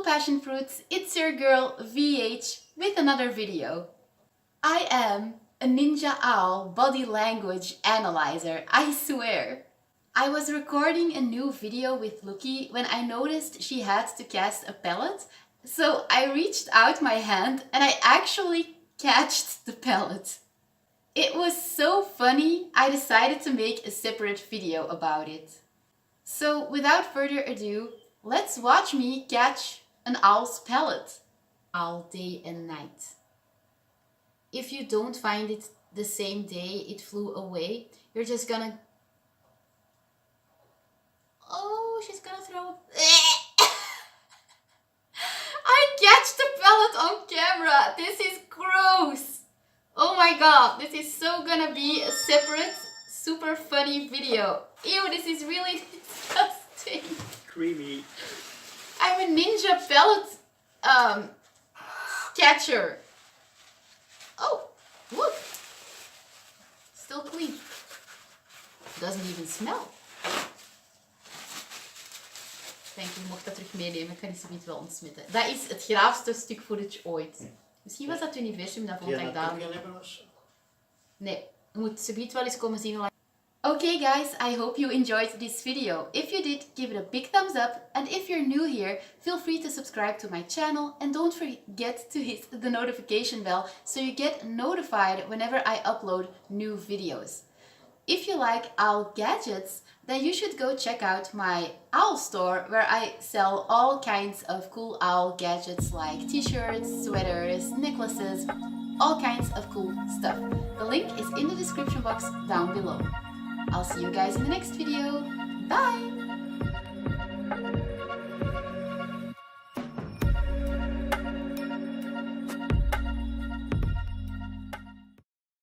Hello passion fruits, it's your girl VH with another video. I am a ninja owl body language analyzer, I swear. I was recording a new video with Lookie when I noticed she had to cast a pellet, so I reached out my hand and I actually catched the pellet. It was so funny, I decided to make a separate video about it. So without further ado, let's watch me catch an owl's pellet all day and night. If you don't find it the same day it flew away, you're just gonna... Oh, she's gonna throw up. I catch the pellet on camera. This is gross. Oh my god, this is so gonna be a separate, super funny video. Ew, this is really disgusting. Creamy. I'm a ninja pellet catcher. Oh, look. Still clean. Doesn't even smell. Denk je mocht dat terug meenemen, ik kan die zoiets wel ontsmetten. Dat is het graafste stuk footage ooit. Misschien was dat het universum dat vond ik daar. Nee, je moet zoiets wel eens komen zien. Okay guys, I hope you enjoyed this video. If you did, give it a big thumbs up, and if you're new here, feel free to subscribe to my channel and don't forget to hit the notification bell so you get notified whenever I upload new videos. If you like owl gadgets, then you should go check out my owl store where I sell all kinds of cool owl gadgets like t-shirts, sweaters, necklaces, all kinds of cool stuff. The link is in the description box down below. I'll see you guys in the next video.